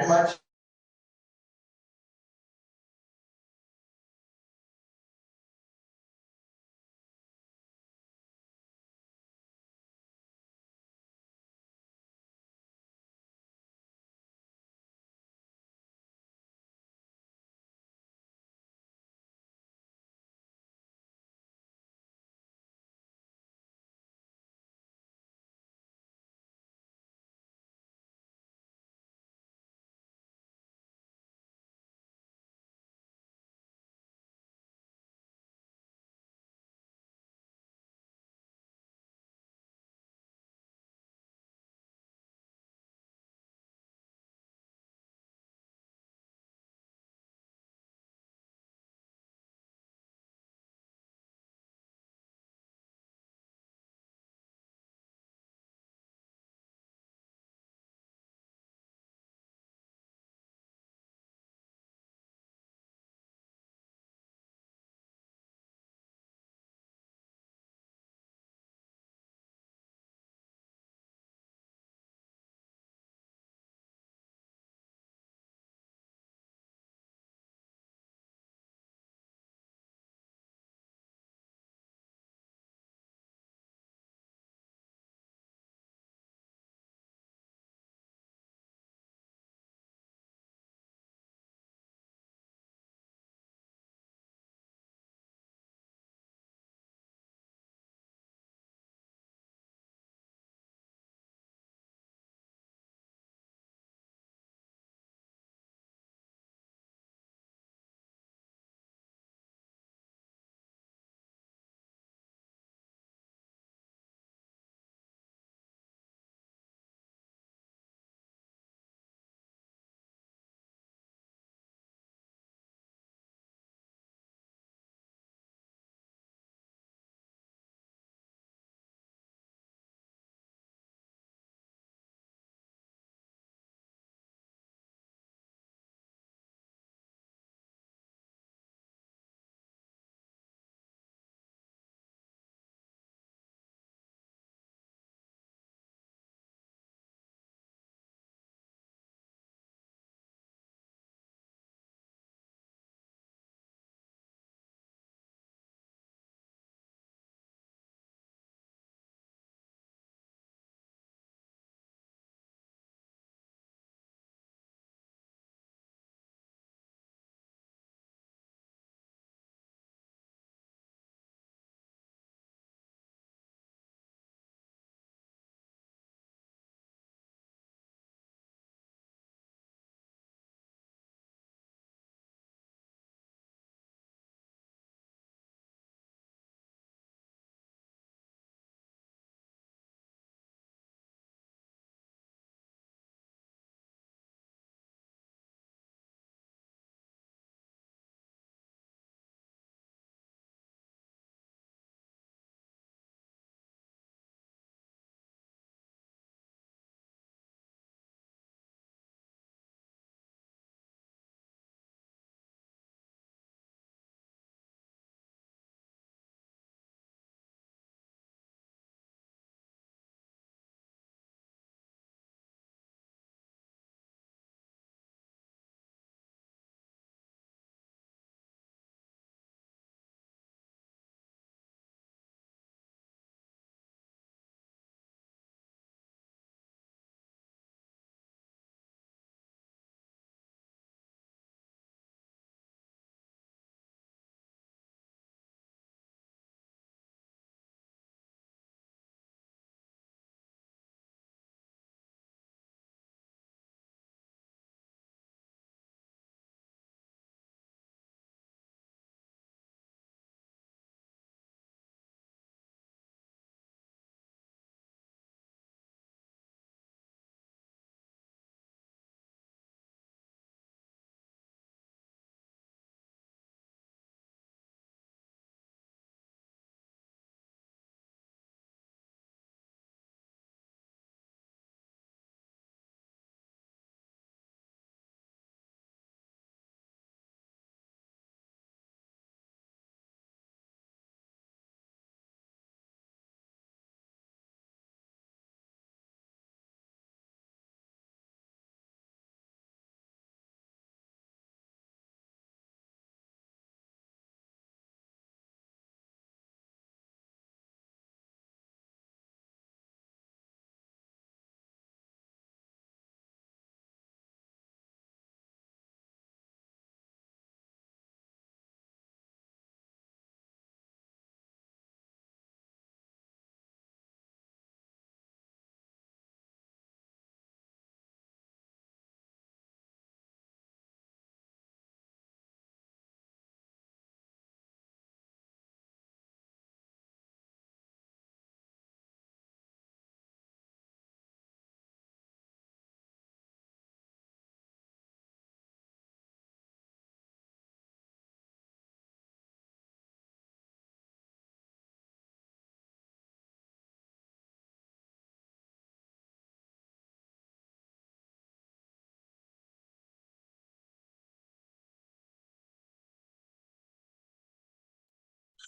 much.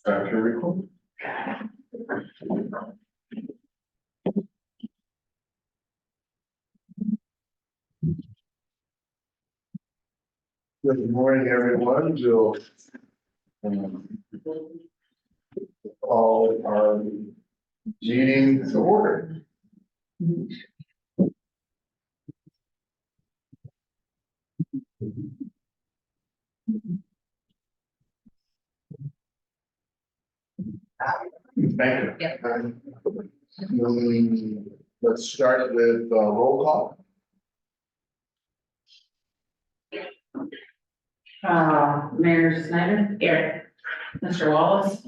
Dr. Rickle. Good morning, everyone. We'll call our meeting to order. Thank you. Yep. Let's start with roll call. Mayor Snyder. Here. Mr. Wallace.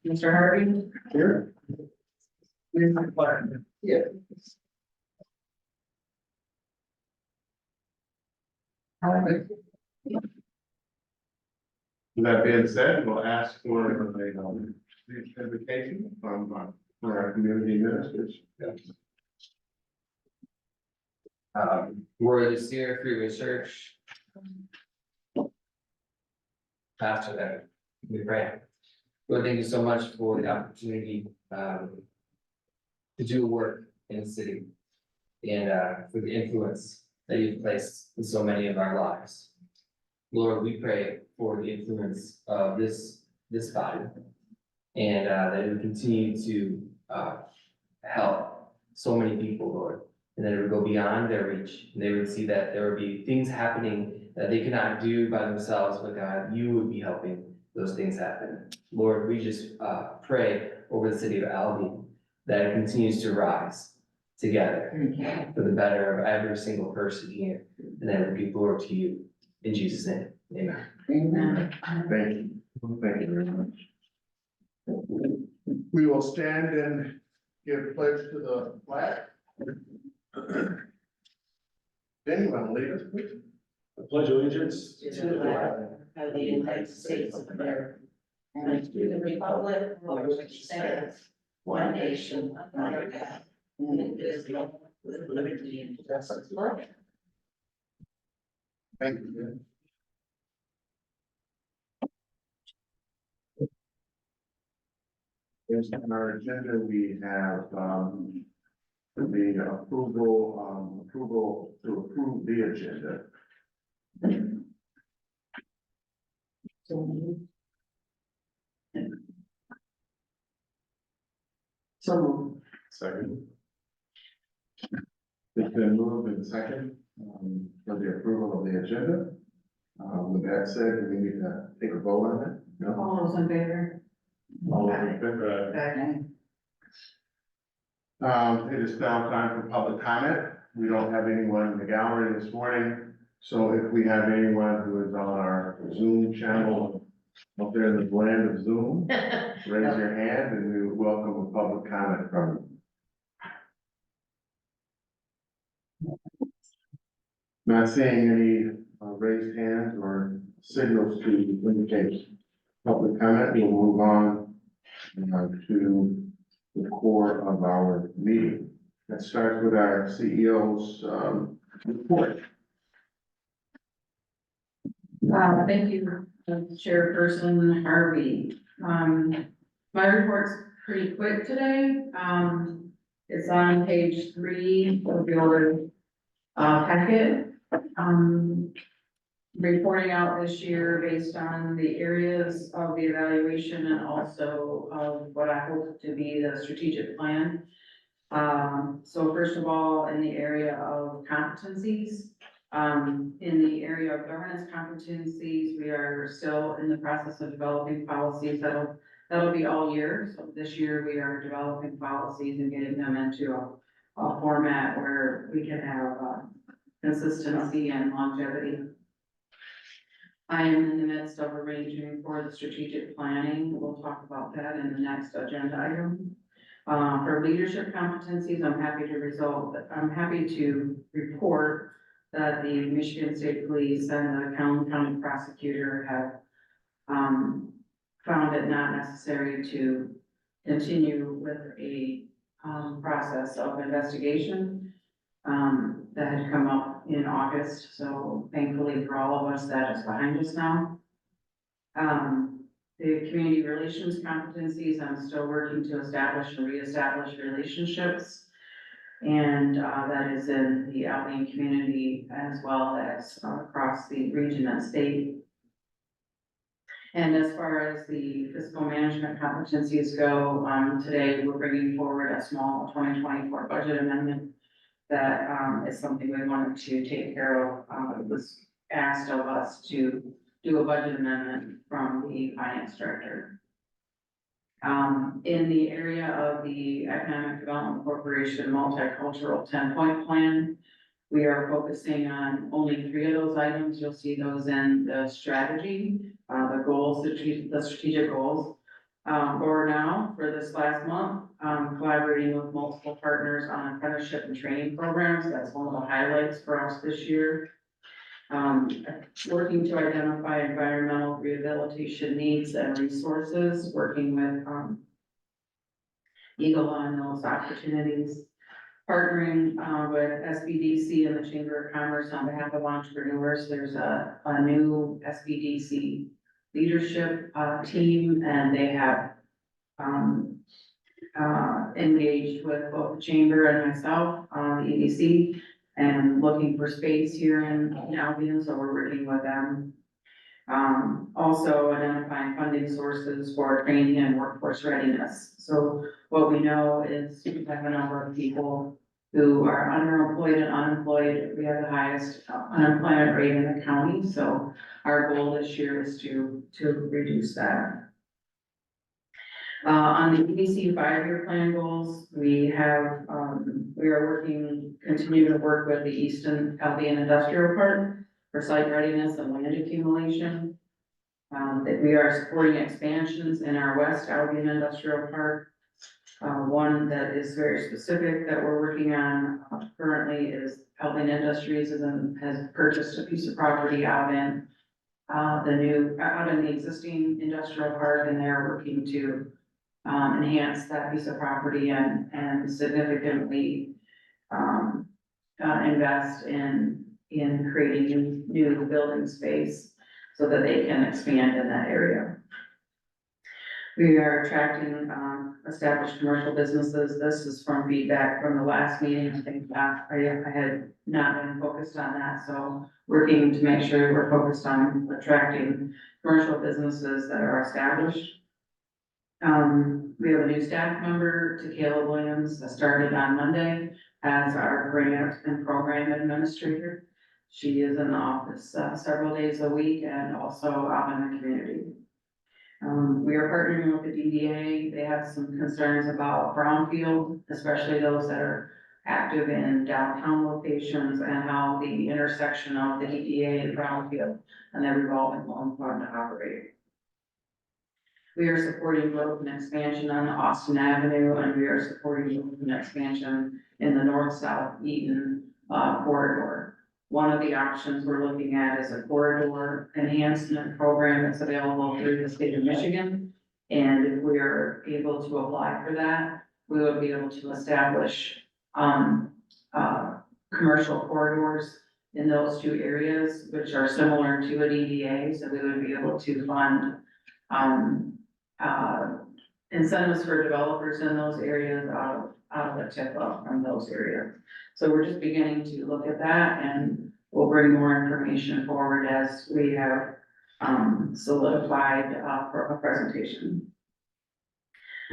Mr. Harvey. Here. Mr. Clark. Yeah. With that being said, we'll ask for a invitation from for our community ministers. Word is here through research. After that, we pray. Lord, thank you so much for the opportunity to do work in the city and for the influence that you've placed in so many of our lives. Lord, we pray for the influence of this body and that it would continue to help so many people, Lord. And that it would go beyond their reach, and they would see that there would be things happening that they could not do by themselves, but God, you would be helping those things happen. Lord, we just pray over the city of Albion that it continues to rise together for the better of every single person here, and that it would be glory to you. In Jesus' name, amen. Amen. Thank you. Thank you very much. We will stand and give pledge to the flag. Anyone lead us, please? I pledge allegiance To the flag of the United States of America and to the republic for which it stands, one nation under God, indivisible, with liberty and justice for all. Thank you. Yes, on our agenda, we have the approval to approve the agenda. So. Second. It's been moved and second for the approval of the agenda. With that said, do we need to take a vote on it? No? All those in favor? All in favor? Okay. It is now time for public comment. We don't have anyone in the gallery this morning. So if we have anyone who is on our Zoom channel up there in the land of Zoom, raise your hand and we will welcome a public comment from you. Not seeing any raised hands or signals to indicate public comment, we'll move on to the core of our meeting. Let's start with our CEO's report. Thank you, Chairperson Harvey. My report's pretty quick today. It's on page 3 of your packet. Reporting out this year based on the areas of the evaluation and also of what I hope to be the strategic plan. So first of all, in the area of competencies, in the area of governance competencies, we are still in the process of developing policies. That'll be all year. So this year we are developing policies and getting them into a format where we can have consistency and longevity. I am in the midst of arranging for the strategic planning. We'll talk about that in the next agenda item. For leadership competencies, I'm happy to report that the Michigan State Police and the County Prosecutor have found it not necessary to continue with a process of investigation that had come up in August. So thankfully for all of us, that is behind us now. the community relations competencies, I'm still working to establish and reestablish relationships. And, that is in the Albion community as well as across the region and state. And as far as the fiscal management competencies go, today we're bringing forward a small 2024 budget amendment that, is something we wanted to take care of. It was asked of us to do a budget amendment from the finance director. In the area of the Economic Development Corporation Multicultural 10-point plan, we are focusing on only 3 of those items. You'll see those in the strategy, the goals, the strategic goals. Or now, for this last month, collaborating with multiple partners on apprenticeship and training programs. That's one of the highlights for us this year. Working to identify environmental rehabilitation needs and resources, working with, Eagle on those opportunities. Partnering, with SBDC and the Chamber of Commerce on behalf of entrepreneurs. There's a new SBDC leadership, team, and they have, engaged with both the Chamber and myself on the EDC and looking for space here in Albion, so we're working with them. Also identifying funding sources for training and workforce readiness. So what we know is we have a number of people who are underemployed and unemployed. We have the highest unemployment rate in the county, so our goal this year is to reduce that. On the EDC 5-year plan goals, we have, we are continue to work with the Easton Albion Industrial Park for site readiness and land accumulation. That we are supporting expansions in our West Albion Industrial Park. One that is very specific that we're working on currently is Albion Industries has purchased a piece of property out in the existing industrial park, and they're working to enhance that piece of property and significantly invest in creating new building space so that they can expand in that area. We are attracting established commercial businesses. This is from feedback from the last meeting. I think that I had not been focused on that, so working to make sure we're focused on attracting commercial businesses that are established. We have a new staff member, Takayla Williams, that started on Monday as our grant and program administrator. She is in the office several days a week and also out in the community. We are partnering with the DDA. They have some concerns about brownfield, especially those that are active in downtown locations and how the intersection of the DDA and brownfield and their revolving loan fund operate. We are supporting growth and expansion on Austin Avenue, and we are supporting growth and expansion in the north-south Eaton corridor. One of the options we're looking at is a corridor enhancement program that's available through the state of Michigan. And if we are able to apply for that, we will be able to establish commercial corridors in those 2 areas, which are similar to a DDA. So we would be able to fund incentives for developers in those areas out of the tip-up from those areas. So we're just beginning to look at that, and we'll bring more information forward as we have solidified for a presentation.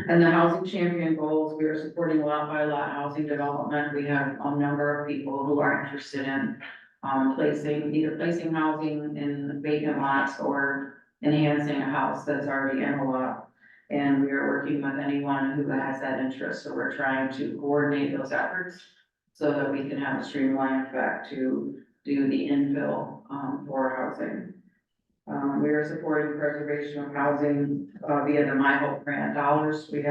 And the housing champion goals, we are supporting lot by lot housing development. We have a number of people who are interested in either placing housing in vacant lots or enhancing a house that's already in a lot. And we are working with anyone who has that interest. So we're trying to coordinate those efforts so that we can have a streamlined effect to do the infill for housing. We are supporting preservation of housing via the My Hope grant dollars. As you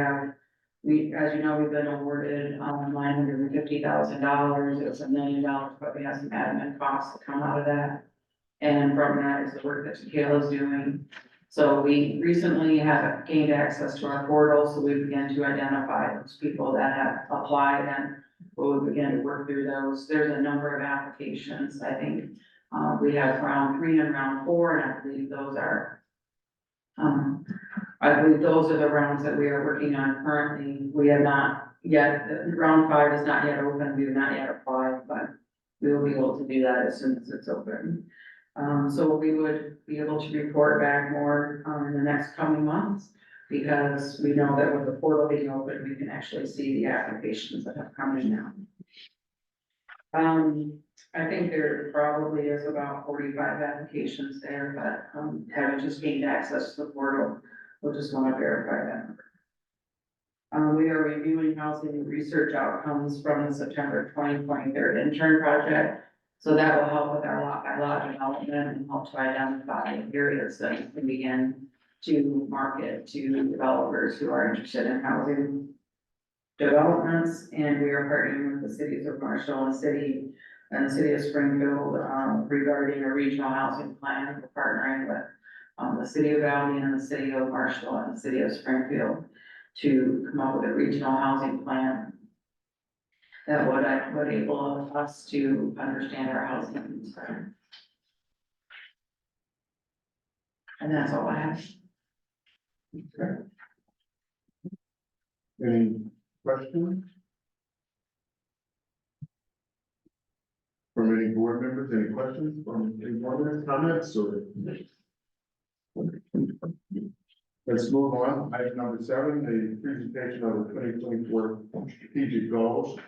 know, we've been awarded $950,000. It's $1 million, but we have some admin costs that come out of that. And from that is the work that Takayla's doing. So we recently have gained access to our portal, so we begin to identify those people that have applied, and we'll begin to work through those. There's a number of applications. I think we have round 3 and round 4, and I believe those are I believe those are the rounds that we are working on currently. We have not yet, round 5 is not yet open, we have not yet applied, but we will be able to do that as soon as it's open. So we would be able to report back more, in the next coming months, because we know that with the portal being open, we can actually see the applications that have come in now. I think there probably is about 45 applications there, but, having just gained access to the portal, we'll just want to verify that number. We are reviewing housing research outcomes from the September 2023 intern project. So that will help with our lot by lot development and help to identify areas that we can begin to market to developers who are interested in housing developments. And we are partnering with the cities of Marshall and the city of Springfield, regarding a regional housing plan. We're partnering with, the city of Albion and the city of Marshall and the city of Springfield to come up with a regional housing plan that would enable us to understand our housing needs better. And that's all I have. Any questions? From any board members, any questions from any board members, comments, or? Let's move on. Item number 7, the presentation of the 2024 strategic goals.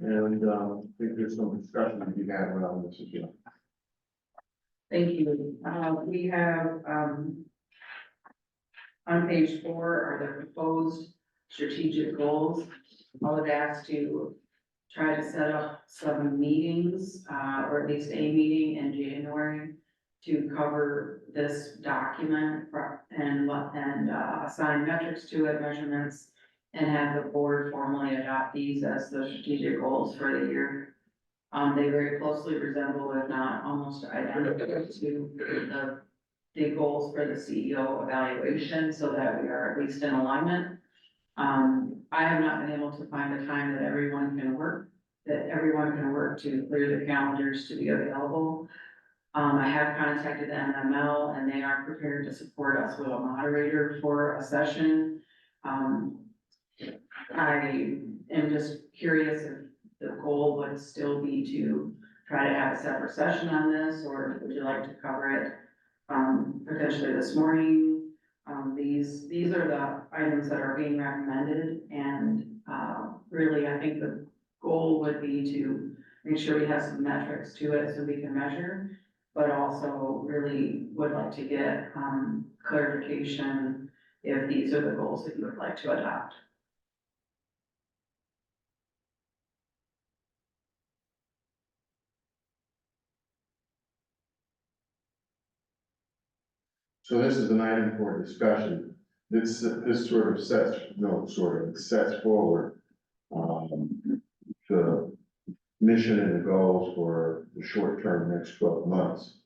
And I think there's some discussion to be had around this as well. Thank you. We have, on page 4 are the proposed strategic goals. I would ask to try to set up some meetings, or at least a meeting in January to cover this document and assign metrics to it, measurements, and have the board formally adopt these as the strategic goals for the year. They very closely resemble, if not almost identical to the goals for the CEO evaluation, so that we are at least in alignment. I have not been able to find a time that everyone can work to clear the calendars to be available. I have contacted the MML and they are prepared to support us with a moderator for a session. I am just curious if the goal would still be to try to have a separate session on this, or would you like to cover it, potentially this morning? These are the items that are being recommended, and, really, I think the goal would be to make sure we have some metrics to it so we can measure, but also really would like to get, clarification if these are the goals that you would like to adopt. So this is an item for discussion. This sort of sets forward the mission and the goals for the short term next 12 months.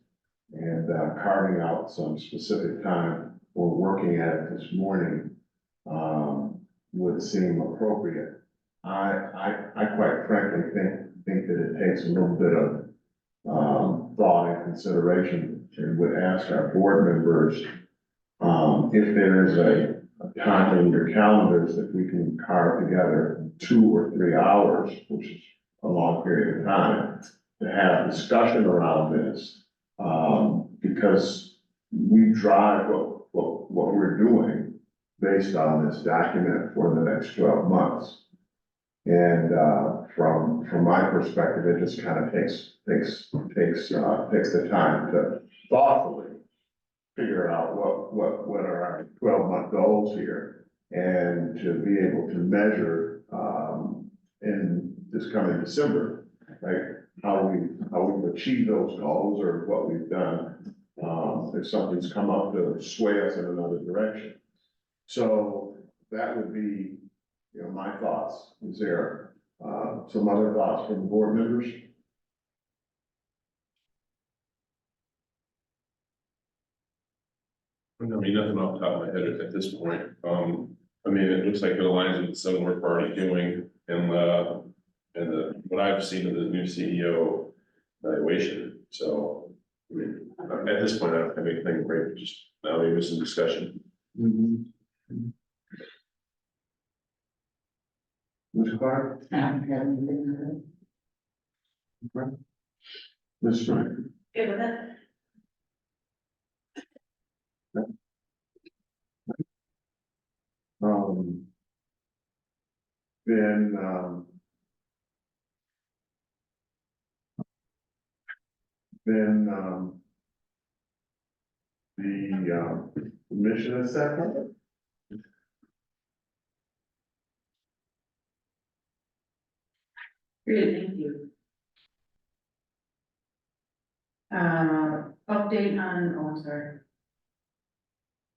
And carving out some specific time or working at it this morning would seem appropriate. I quite frankly think that it takes a little bit of thought and consideration, and would ask our board members if there is a time in your calendars that we can carve together 2 or 3 hours, which is a long period of time, to have discussion around this, because we drive what we're doing based on this document for the next 12 months. And from my perspective, it just kind of takes the time to thoughtfully figure out what are our 12-month goals here, and to be able to measure in this coming December, right, how we've achieved those goals, or what we've done, if something's come up to sway us in another direction. So that would be, my thoughts. Is there some other thoughts from the board members? I mean, nothing off the top of my head at this point. I mean, it looks like it aligns with some work we're already doing and what I've seen of the new CEO evaluation. So, I mean, at this point, I don't have anything great, just now maybe some discussion. Ms. Clark? I don't have anything. Ms. Striker? Good with it? Um, then, then, the mission assessment. Great, thank you. Update on, oh, I'm sorry.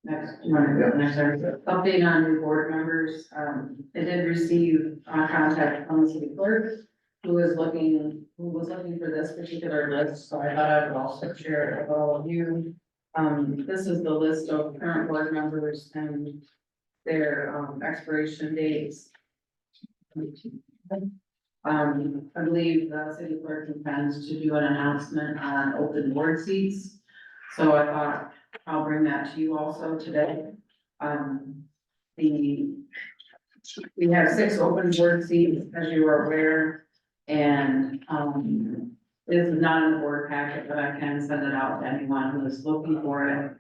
Next, next, sorry. Update on new board members. I did receive, contact from the city clerk who was looking for this particular list, so I thought I would also share it with all of you. This is the list of current board members and their, expiration dates. I believe the city clerk intends to do an announcement on open board seats. So I thought I'll bring that to you also today. We have 6 open board seats, as you are aware, and, this is not in the board packet, but I can send it out to anyone who is looking for it.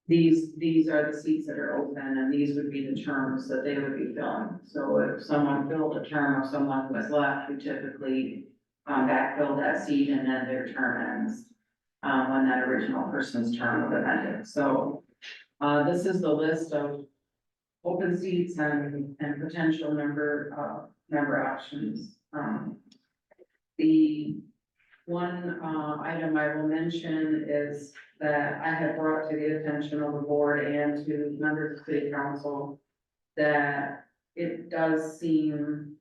These are the seats that are open, and these would be the terms that they would be filling. So if someone filled a term of someone who was left, we typically backfill that seat and then their term ends when that original person's term would have ended. So this is the list of open seats and potential member options. The one item I will mention is that I have brought to the attention of the board and to members of city council that it does seem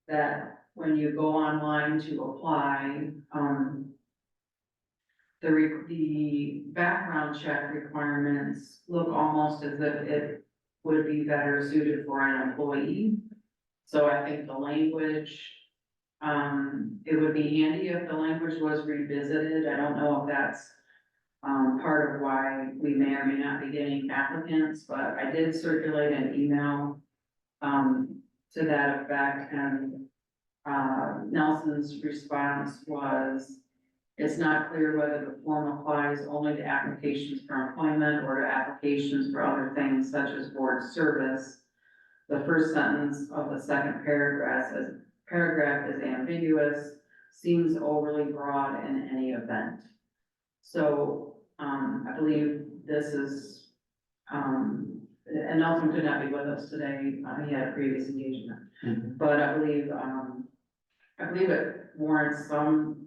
that when you go online to apply, the background check requirements look almost as if it would be better suited for an employee. So I think the language, it would be handy if the language was revisited. I don't know if that's part of why we may or may not be getting applicants, but I did circulate an email to that effect, and Nelson's response was, it's not clear whether the form applies only to applications for employment or to applications for other things such as board service. The first sentence of the second paragraph is ambiguous, seems overly broad in any event. So, I believe this is, and Nelson could not be with us today, he had a previous engagement. But I believe it warrants some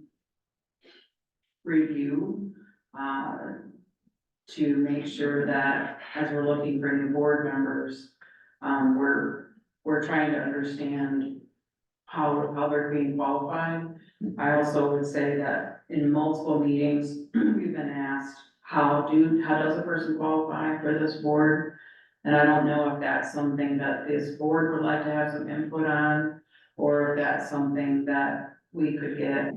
review, to make sure that as we're looking for new board members, we're trying to understand how they're being qualified. I also would say that in multiple meetings, we've been asked, how does a person qualify for this board? And I don't know if that's something that this board would like to have some input on, or if that's something that we could get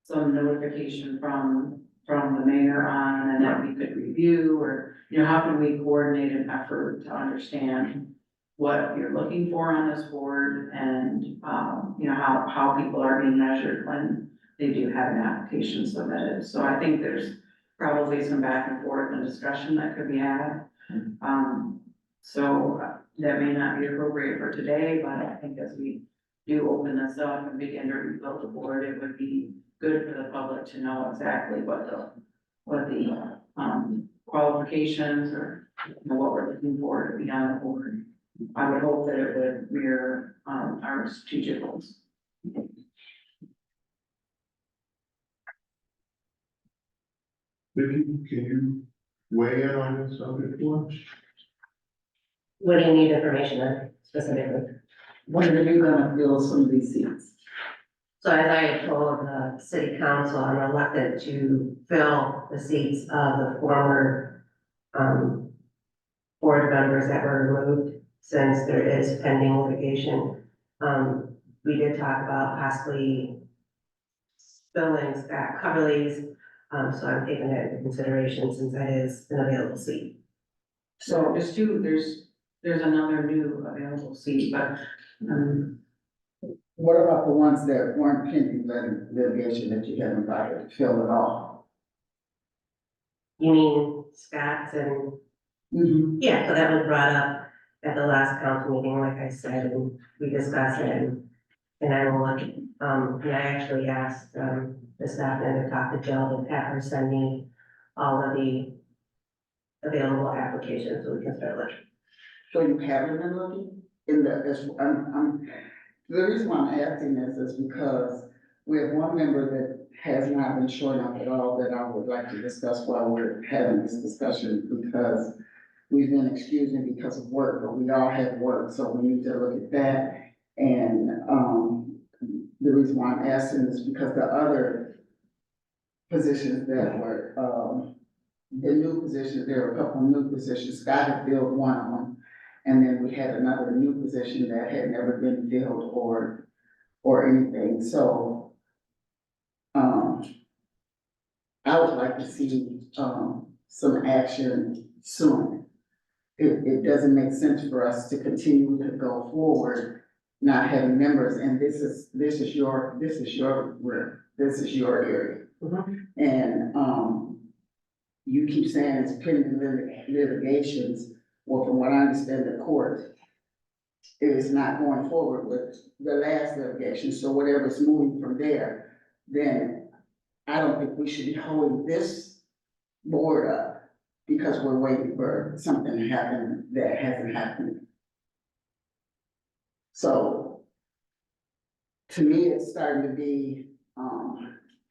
some notification from the mayor on, and that we could review, or, how can we coordinate an effort to understand what you're looking for on this board, and, how people are being measured when they do have an application submitted. So I think there's probably some back and forth and discussion that could be had. So that may not be appropriate for today, but I think as we do open this up and begin to rebuild the board, it would be good for the public to know exactly what the qualifications or what we're looking for to be on the board. I would hope that it would mirror our strategic goals. Vicky, can you weigh in on this subject for us? What do you need information on specifically? When are you gonna fill some of these seats? So as I told the city council, I'm elected to fill the seats of the former, board members that were removed since there is pending litigation. We did talk about possibly filling Scott Coverly's, so I'm taking that into consideration since that is an available seat. So there's two, there's another new available seat, but, What about the ones that weren't pending litigation that you haven't invited to fill at all? You mean Scott's and, Mm-hmm. yeah, so that was brought up at the last council meeting, like I said, and we discussed it, and I will look, and I actually asked, the staff and to talk to Jill and have her send me all of the available applications so we can start looking. So you haven't been looking in the, the reason why I'm asking this is because we have one member that has not been showing up at all that I would like to discuss while we're having this discussion, because we've been excusing because of work, but we all have work, so we need to look at that. And, the reason why I'm asking is because the other positions that were, the new positions, there were a couple of new positions, Scott had filled one of them. And then we had another new position that had never been filled or anything, so, I would like to see, some action soon. It doesn't make sense for us to continue to go forward, not having members, and this is your room, this is your area. Mhm. And, you keep saying it's pending litigations, well, from what I understand, the court is not going forward with the last litigation, so whatever's moving from there, then I don't think we should be holding this board up because we're waiting for something to happen that hasn't happened. So, to me, it's starting to be,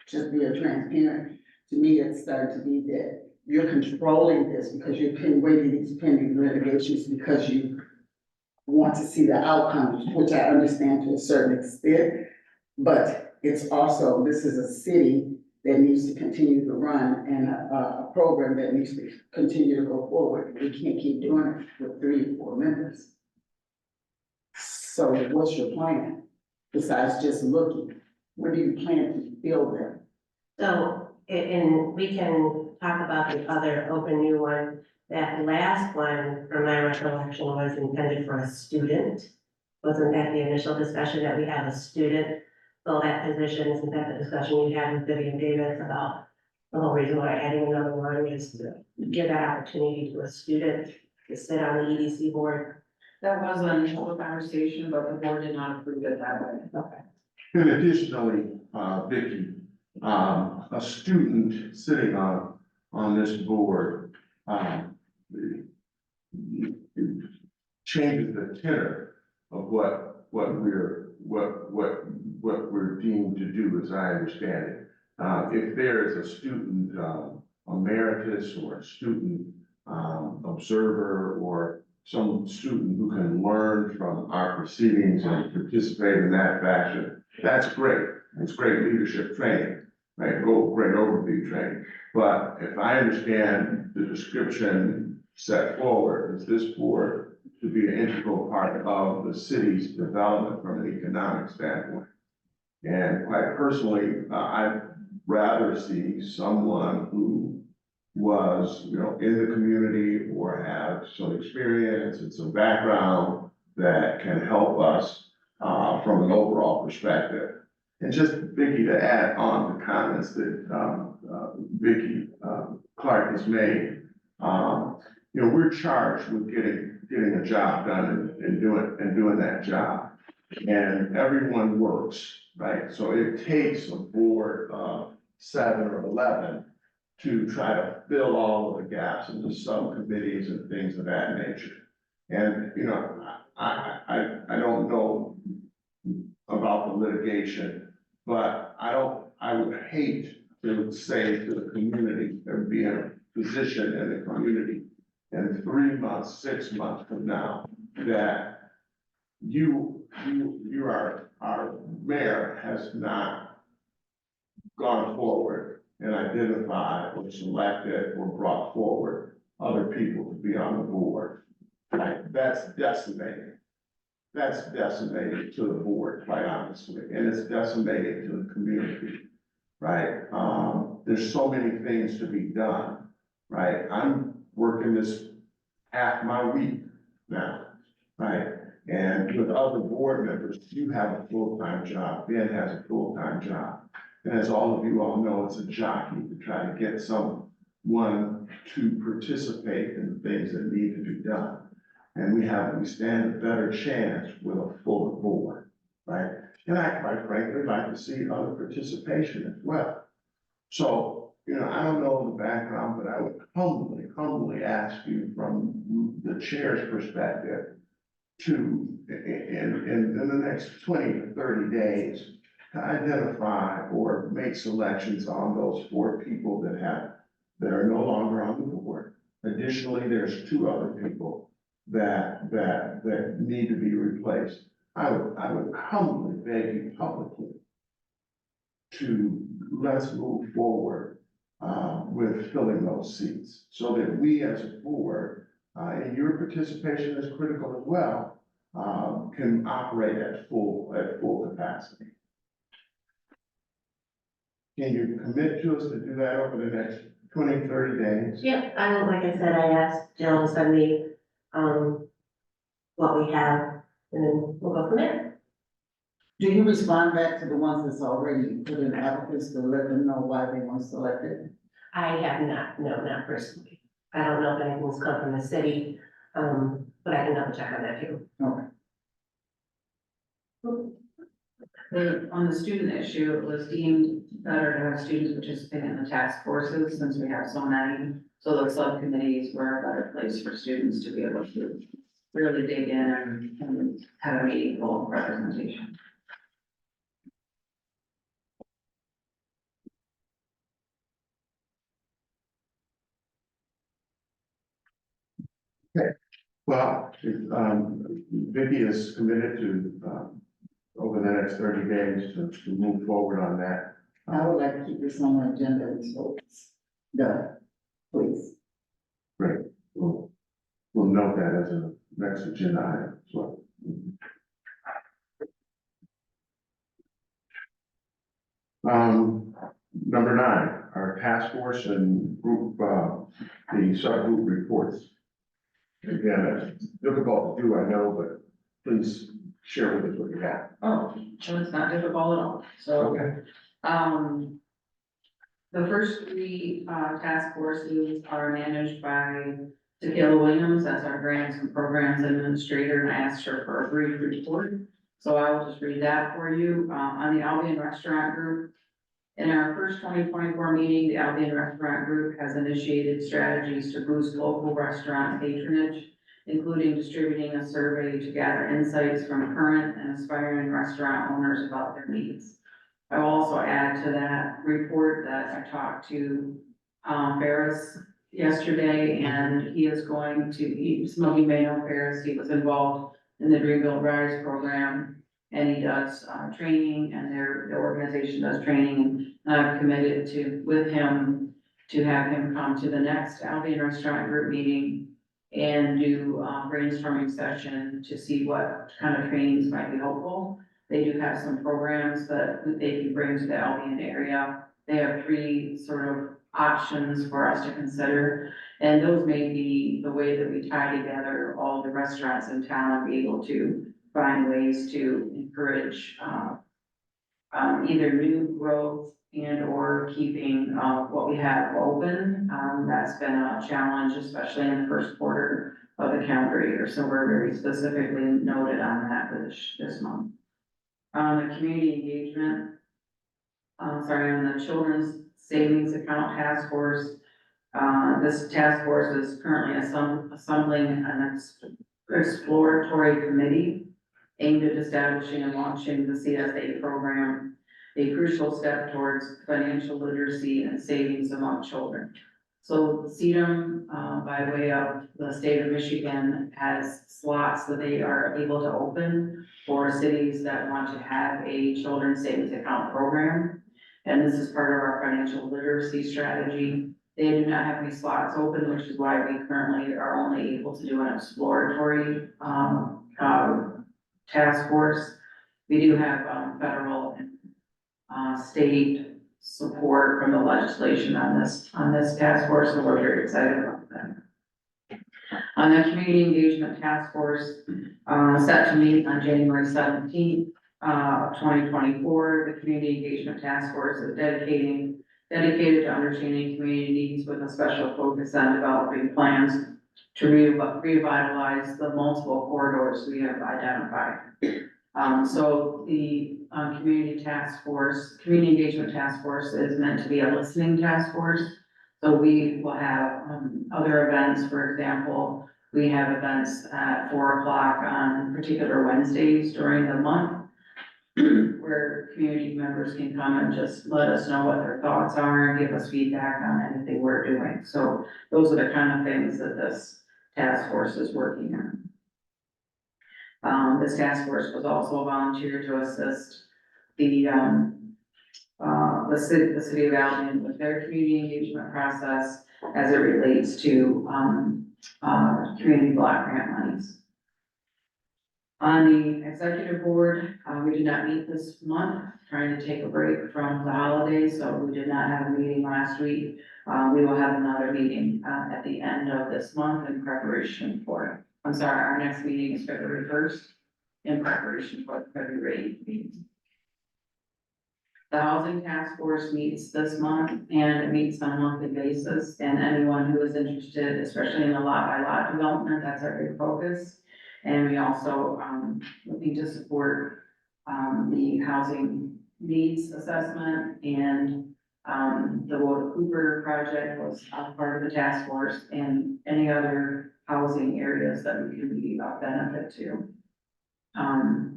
just being transparent, to me, it's starting to be that you're controlling this because you're waiting these pending litigations because you want to see the outcomes, which I understand to a certain extent. But it's also, this is a city that needs to continue to run and a program that needs to continue to go forward. We can't keep doing it with 3 or 4 members. So what's your plan besides just looking? When do you plan to fill them? So, and we can talk about the other open new one. That last one, from my recollection, was intended for a student. Wasn't that the initial discussion, that we have a student fill that position? Isn't that the discussion you had with Vivian Davis about the whole reason why adding another one is to give that opportunity to a student to sit on the EDC board? that was an initial conversation, but the board did not approve it that way. Okay. And additionally, Vicky, a student sitting on this board, changes the tenor of what we're deemed to do, as I understand it. If there is a student, emeritus, or a student, observer, or some student who can learn from our proceedings and participate in that fashion, that's great. It's great leadership training, right? Great overview training. But if I understand the description set forward, is this board to be an integral part of the city's development from an economic standpoint. And quite personally, I'd rather see someone who was, in the community or have some experience and some background that can help us from an overall perspective. And just, Vicky, to add on the comments that Vicky Clark has made, we're charged with getting a job done and doing that job. And everyone works, right? So it takes a board of 7 or 11 to try to fill all of the gaps in the subcommittees and things of that nature. And, I don't know about the litigation, but I would hate to say to the community, there would be a position in the community in 3 months, 6 months from now, that our mayor has not gone forward and identified or selected or brought forward other people to be on the board. Right? That's decimating. That's decimating to the board, quite honestly, and it's decimating to the community, right? There's so many things to be done, right? I'm working this half my week now, right? And with other board members, you have a full-time job, Ben has a full-time job. And as all of you all know, it's a jockey to try to get someone to participate in the things that need to be done. And we stand a better chance with a fuller board, right? And I quite frankly like to see other participation as well. So, I don't know the background, but I would humbly ask you from the chair's perspective to, in the next 20 to 30 days, to identify or make selections on those 4 people that are no longer on the board. Additionally, there's 2 other people that need to be replaced. I would humbly beg you publicly to let's move forward with filling those seats so that we as a board, and your participation is critical as well, can operate at full capacity. Can you commit to us to do that over the next 20, 30 days? Yep, like I said, I asked Jill to send me, what we have, and then we'll go from there. Do you respond back to the ones that's already put in applicants to let them know why they weren't selected? I have not, no, not personally. I don't know if anything's come from the city, but I can double check on that too. Okay. On the student issue, it was deemed better to have students participate in the task forces since we have so many. So those subcommittees were a better place for students to be able to really dig in and have a meaningful representation. Well, Vicky is committed to, over the next 30 days to move forward on that. I would like to keep this on the agenda until it's done, please. Great. We'll note that as a next agenda item, so. Number 9, our task force and group, the subgroup reports. Again, it's difficult to do, I know, but please share with us what you have. Oh, so it's not difficult at all. So, the first 3 task forces are managed by Tequila Williams, that's our grants and programs administrator, and I asked her for a brief report. So I will just read that for you. On the Albion Restaurant Group, in our first 2024 meeting, the Albion Restaurant Group has initiated strategies to boost local restaurant patronage, including distributing a survey to gather insights from current and aspiring restaurant owners about their needs. I will also add to that report that I talked to Ferris yesterday, and he is going to, some of you may know Ferris, he was involved in the Dreamville Rise program, and he does training, and the organization does training, and I've committed to, with him, to have him come to the next Albion Restaurant Group meeting and do a brainstorming session to see what kind of trainings might be helpful. They do have some programs that they can bring to the Albion area. They have 3 sort of options for us to consider. And those may be the way that we tie together all the restaurants in town and be able to find ways to encourage either new growth and or keeping what we have open. That's been a challenge, especially in the first quarter of the calendar year. So we're very specifically noted on that this month. On the community engagement, on the children's savings account task force, this task force is currently assembling an exploratory committee aimed at establishing and launching the CSA program, a crucial step towards financial literacy and savings among children. So CEDM, by way of the state of Michigan, has slots that they are able to open for cities that want to have a children's savings account program. And this is part of our financial literacy strategy. They do not have any slots open, which is why we currently are only able to do an exploratory task force. We do have federal and state support from the legislation on this task force, and we're very excited about that. On the Community Engagement Task Force, set to meet on January 17th, of 2024, the Community Engagement Task Force is dedicated to understanding community needs with a special focus on developing plans to revitalize the multiple corridors we have identified. So the, Community Engagement Task Force is meant to be a listening task force. So we will have, other events, for example, we have events at 4 o'clock on particular Wednesdays during the month, where community members can come and just let us know what their thoughts are and give us feedback on anything we're doing. So those are the kind of things that this task force is working on. This task force was also volunteered to assist the city of Albion with their community engagement process as it relates to, community block grant monies. On the executive board, we did not meet this month, trying to take a break from the holidays, so we did not have a meeting last week. We will have another meeting, at the end of this month in preparation for it. I'm sorry, our next meeting is February 1st, in preparation for the February 8th meeting. The Housing Task Force meets this month, and it meets on a monthly basis, and anyone who is interested, especially in the lot by lot development, that's our big focus. And we also, looking to support, the housing needs assessment, and, the Wood Cooper project was a part of the task force, and any other housing areas that we can be of benefit to.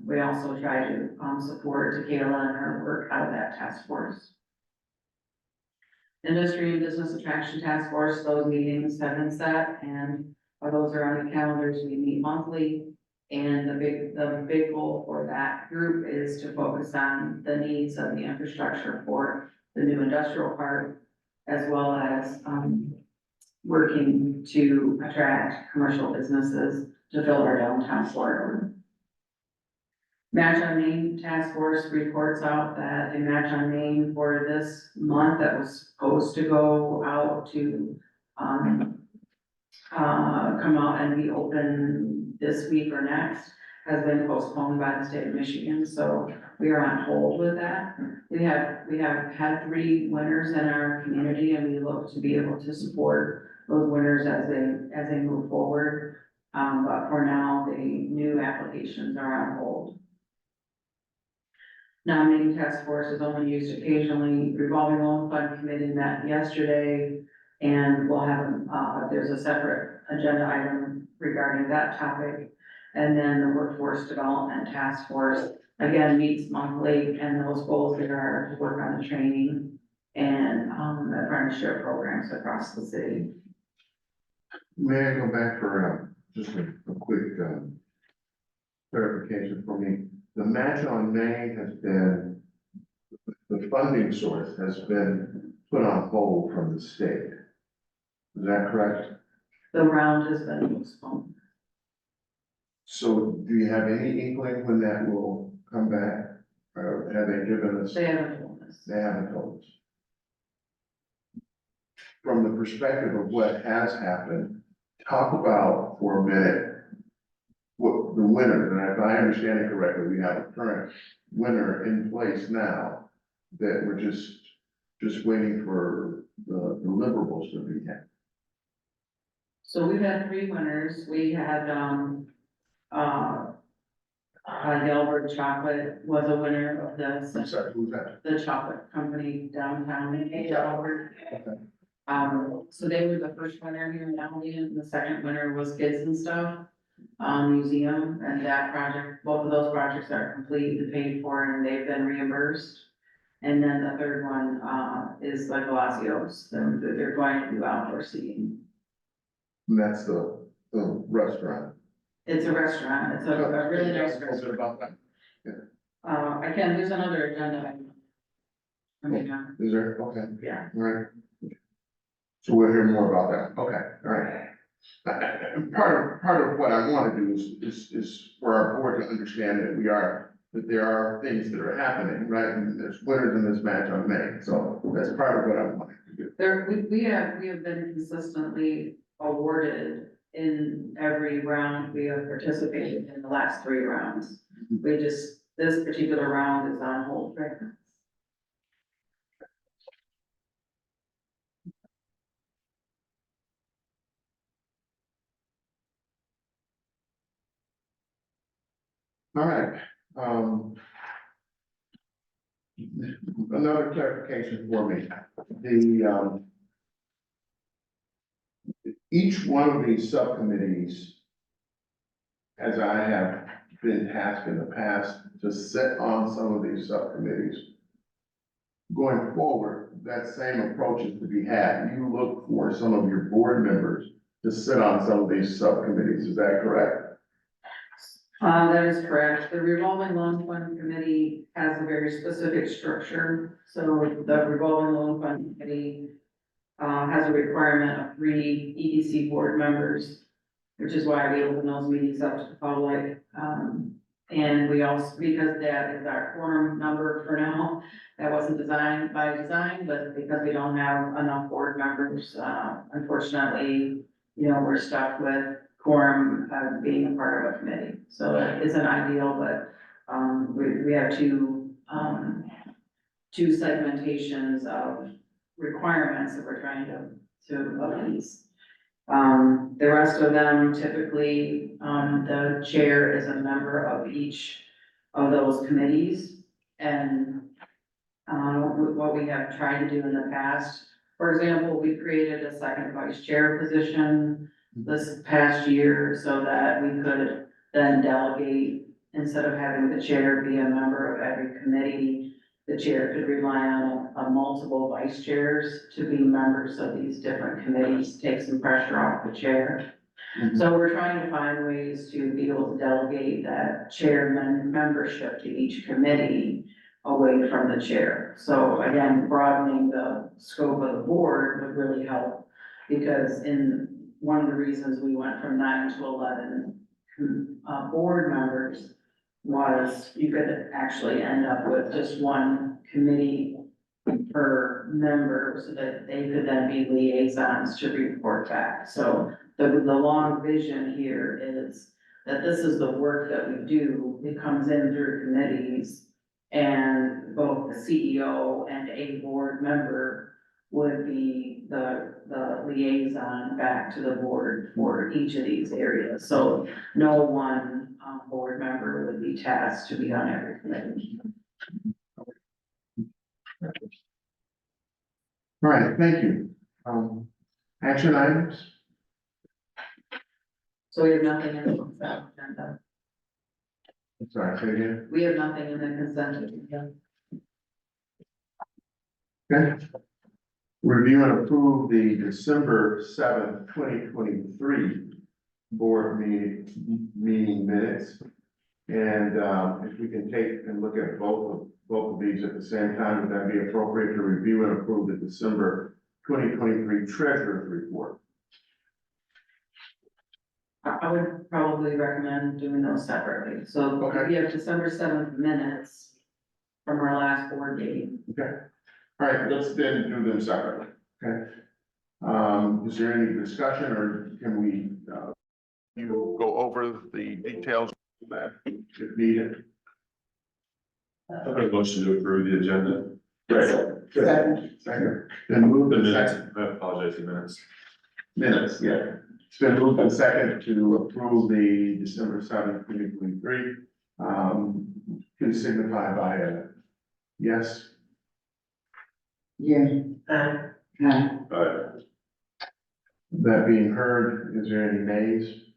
We also try to, support Tequila and her work out of that task force. Industry and Business Attraction Task Force, those meetings have been set, and those are on the calendars. We meet monthly. And the big goal for that group is to focus on the needs of the infrastructure for the new industrial park, as well as, working to attract commercial businesses to fill our downtown corridor. Match on Main Task Force reports out that the Match on Main for this month that was supposed to go out to, come out and be open this week or next has been postponed by the state of Michigan, so we are on hold with that. We have had 3 winners in our community, and we look to be able to support those winners as they move forward. But for now, the new applications are on hold. Nominating Task Force is only used occasionally. Revolving Loan Fund Committee met yesterday, and we'll have, there's a separate agenda item regarding that topic. And then the Workforce Development Task Force, again, meets monthly, and those goals there are to work on the training and, apprenticeship programs across the city. May I go back for, just a quick, clarification for me? The Match on Main has been, the funding source has been put on hold from the state. Is that correct? The round has been postponed. So do you have any inkling when that will come back? Or have they given us? They haven't told us. They haven't told us. From the perspective of what has happened, talk about for a minute what the winners, and if I understand it correctly, we have a current winner in place now that we're just waiting for the deliverables to be had. So we've had 3 winners. We had, Delbert Chocolate was a winner of I'm the, sorry, who's that? the chocolate company downtown in Delbert. Okay. So they were the first winner here in Albion, and the second winner was Kids and Stuff, Museum, and that project, both of those projects are complete and paid for, and they've been reimbursed. And then the third one, is like Palacios, they're going to do outdoor seating. And that's the restaurant. It's a restaurant, it's a really nice Tell us restaurant. about that. There's another agenda item. Is there? Okay, Yeah, all right. So we'll hear more about that. Okay, all right. Part of what I want to do is for our board to understand that there are things that are happening, right? And there's winners in this Match on Main, so that's part of what I wanted to do. we have been consistently awarded in every round. We have participated in the last 3 rounds. This particular round is on hold right now. All right, another clarification for me. Each one of these subcommittees, as I have been tasked in the past to sit on some of these subcommittees. Going forward, that same approach is to be had. You look for some of your board members to sit on some of these subcommittees, is that correct? That is correct. The revolving loan fund committee has a very specific structure. So the revolving loan fund committee has a requirement of 3 EDC board members, which is why we open those meetings up to the public. And we also, because that is our quorum number for now, that wasn't designed by design, but because we don't have enough board members, unfortunately, we're stuck with quorum being a part of a committee. So it isn't ideal, but we have two segmentations of requirements that we're trying to appease. The rest of them, typically, the chair is a member of each of those committees. And what we have tried to do in the past, for example, we created a second vice chair position this past year so that we could then delegate, instead of having the chair be a member of every committee, the chair could rely on multiple vice chairs to be members of these different committees, take some pressure off the chair. So we're trying to find ways to be able to delegate that chairman membership to each committee away from the chair. So again, broadening the scope of the board would really help, because one of the reasons we went from 9 to 11 board members was you could actually end up with just one committee per member, so that they could then be liaisons to report back. So the long vision here is that this is the work that we do. It comes in through committees, and both the CEO and a board member would be the liaison back to the board for each of these areas. So no one board member would be tasked to be on every committee. All right, thank you. Action items? So we have nothing in the consent agenda. I'm sorry, say again. We have nothing in the consent agenda. Okay. Review and approve the December 7th, 2023 board meeting minutes. And if we can take and look at both of these at the same time, would that be appropriate to review and approve the December 2023 treasurer's report? I would probably recommend doing those separately. So Okay. we have December 7th minutes from our last board meeting. Okay. All right, let's then do them separately. Okay. Is there any discussion, or can we, you go over the details of that if needed? I've got a motion to approve the agenda. Second. Then move The the minutes, second. I apologize, the minutes. Minutes, yeah. It's been moved and second to approve the December 7th, 2023. Please signify by a yes. Yeah. That being heard, is there any nays?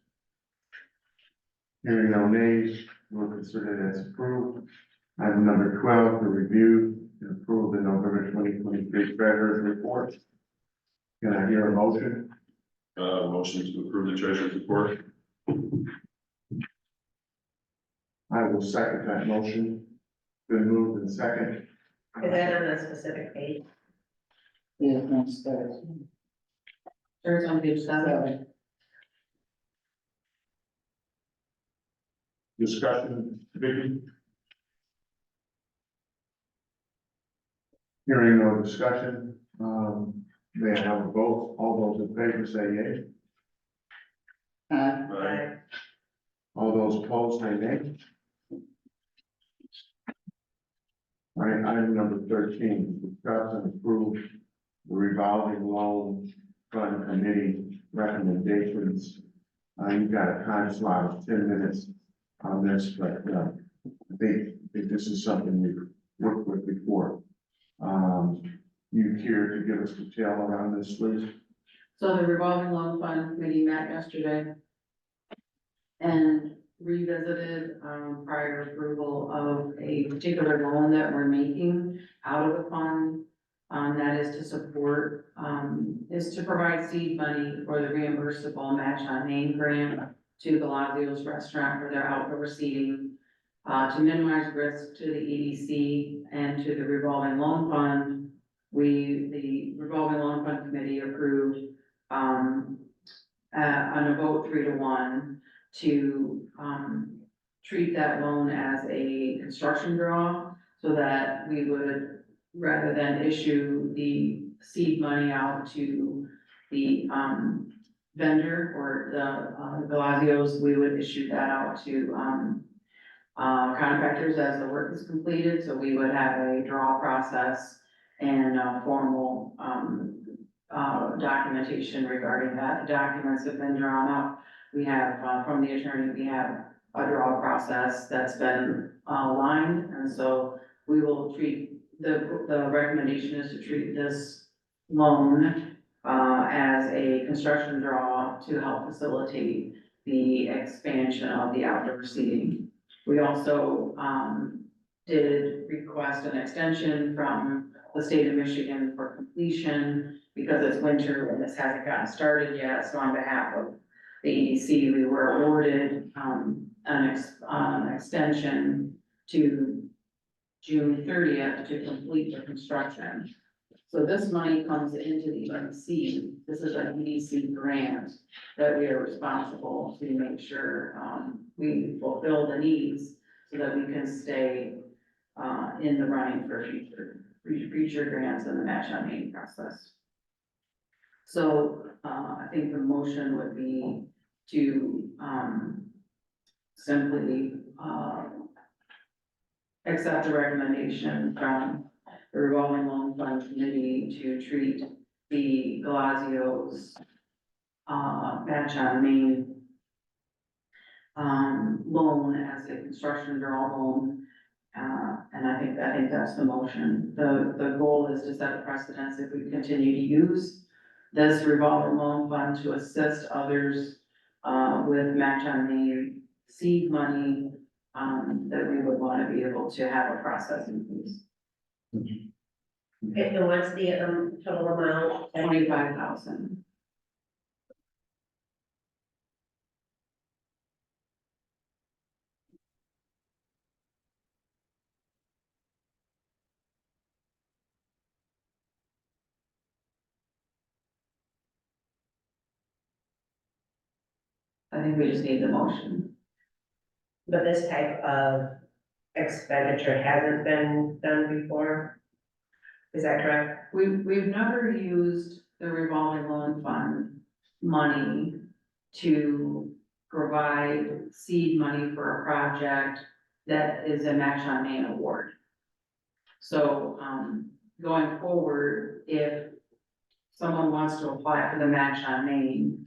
Hearing no nays, we'll consider it as approved. Item number 12, to review and approve the November 2023 treasurer's report. Can I hear a motion? Motion to approve the treasurer's report. I will second that motion. Been moved and second. Is that on a specific page? Yeah, that's good. There's on page 7. Discussion, Vicky? Hearing no discussion, may I have a vote? All those in favor say yea. Aye. All those opposed, say nay. All right, item number 13, discuss and approve the revolving loan fund committee recommendations. You've got a time slot of 10 minutes on this, but, I think this is something we've worked with before. You here to give us detail around this, please? So the revolving loan fund committee met yesterday and revisited, prior approval of a particular loan that we're making out of the fund. That is to support, is to provide seed money for the reimbursable match on name grant to Galazio's restaurant for their outdoor seating, to minimize risk to the EDC and to the revolving loan fund. The revolving loan fund committee approved, on a vote 3-1 to, treat that loan as a construction draw, so that we would, rather than issue the seed money out to the, vendor or the Galazio's, we would issue that out to, contractors as the work is completed, so we would have a draw process and a formal, documentation regarding that. The documents have been drawn up. We have, from the attorney, we have a draw process that's been, lined, and so we will treat, the recommendation is to treat this loan, as a construction draw to help facilitate the expansion of the outdoor seating. We also, did request an extension from the state of Michigan for completion because it's winter and this hasn't gotten started yet. So on behalf of the EDC, we were awarded, an extension to June 30th to complete the construction. So this money comes into the EDC. This is an EDC grant that we are responsible to make sure, we fulfill the needs so that we can stay, in the running for future grants in the match on aid process. So, I think the motion would be to, simply, accept the recommendation from the revolving loan fund committee to treat the Galazio's, match on main, loan as a construction draw loan. And I think that's the motion. The goal is to set a precedence if we continue to use this revolving loan fund to assist others, with match on main seed money, that we would want to be able to have a process in place. And what's the, total amount? 25,000. I think we just need the motion. But this type of expenditure hasn't been done before? Is that correct? We've never used the revolving loan fund money to provide seed money for a project that is a match on main award. So, going forward, if someone wants to apply for the match on main,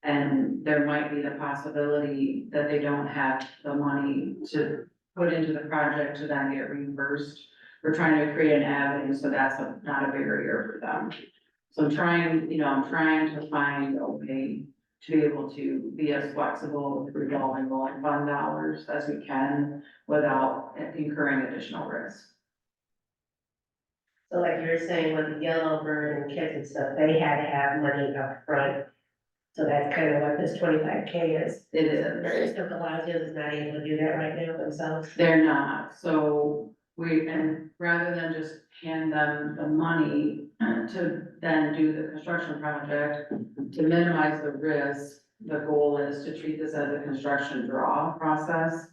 and there might be the possibility that they don't have the money to put into the project to then get reimbursed. We're trying to create an avenue, so that's not a barrier for them. So I'm trying to find a way to be able to be as flexible with revolving loan fund dollars as we can without incurring additional risk. So like you were saying with the Yellow Bird and kids and stuff, they had to have money up front. So that's kind of what this 25K is. It is. So Galazio's is not able to do that right now themselves. They're not, so and rather than just hand them the money to then do the construction project, to minimize the risk, the goal is to treat this as a construction draw process.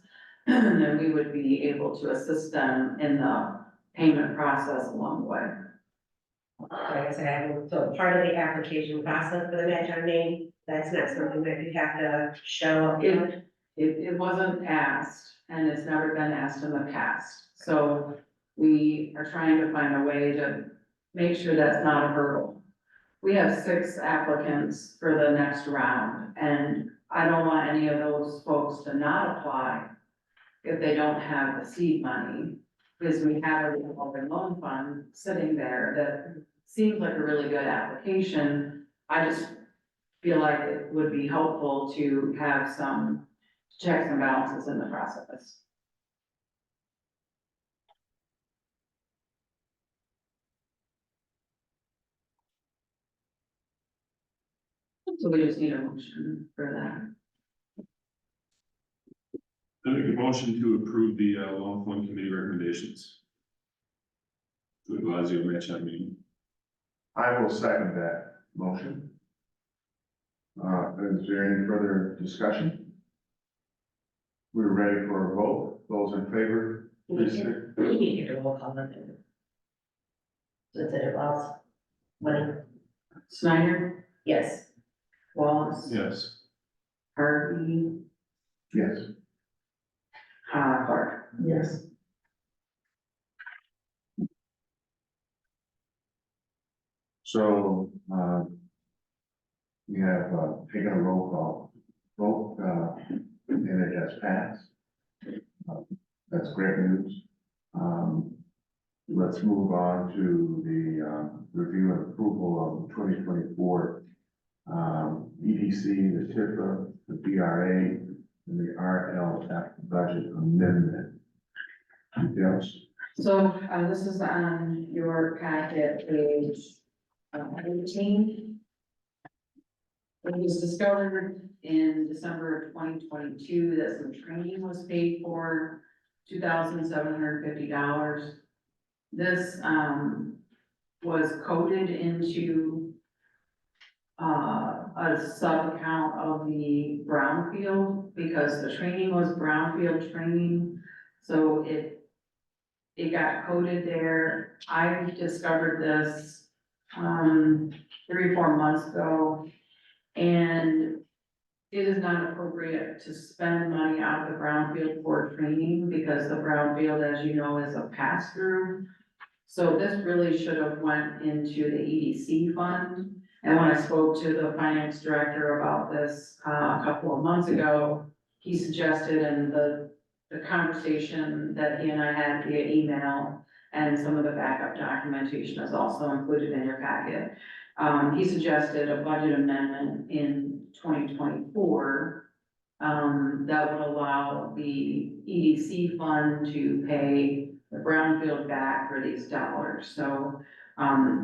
And then we would be able to assist them in the payment process along the way. Like I said, so part of the application process for the match on main That's not something that you have to show up with. It wasn't asked, and it's never been asked in the past, so we are trying to find a way to make sure that's not a hurdle. We have 6 applicants for the next round, and I don't want any of those folks to not apply if they don't have the seed money, because we have a revolving loan fund sitting there that seems like a really good application. I just feel like it would be helpful to have some checks and balances in the process. So we just need a motion for that. I make a motion to approve the loan fund committee recommendations. To advise you of match on meeting. I will second that motion. Is there any further discussion? We're ready for a vote. Those in favor, please say. You need to roll call on it. So that it was, money, Snyder, yes. Wallace, Yes. Harvey, Yes. Clark. Yes. So, we have, taken a roll call vote, and it has passed. That's great news. Let's move on to the, review and approval of 2024 EDC, the TIFA, the BRA, and the RLF budget amendment. Details? So, this is on your packet, page 18. It was discovered in December of 2022 that some training was paid for, $2,750. This, was coded into a sub-account of the brownfield, because the training was brownfield training, so it got coded there. I discovered this, 3 or 4 months ago, and it is not appropriate to spend money out of the brownfield for training, because the brownfield, as you know, is a pass-through. So this really should have went into the EDC fund. And when I spoke to the finance director about this, a couple of months ago, he suggested, and the conversation that he and I had via email and some of the backup documentation is also included in your packet. He suggested a budget amendment in 2024 that would allow the EDC fund to pay the brownfield back for these dollars. So,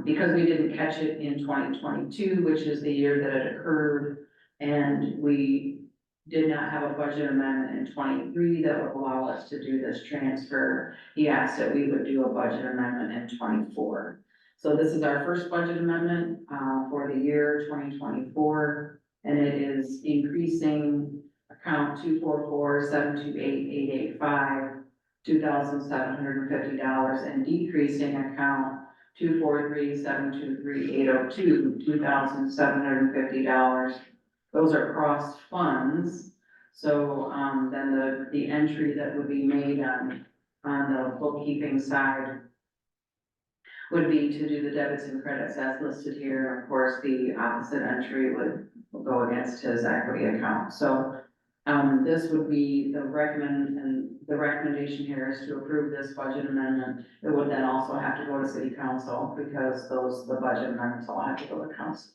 because we didn't catch it in 2022, which is the year that it occurred, and we did not have a budget amendment in 23 that would allow us to do this transfer, he asked that we would do a budget amendment in 24. So this is our first budget amendment, for the year 2024, and it is increasing account 244-728-885, $2,750, and decreasing account 243-723-802, $2,750. Those are crossed funds, so, then the entry that would be made on the bookkeeping side would be to do the debits and credits as listed here. Of course, the opposite entry would go against his equity account. So, this would be the recommendation here is to approve this budget amendment. It would then also have to go to city council, because the budget amendments all have to go to council.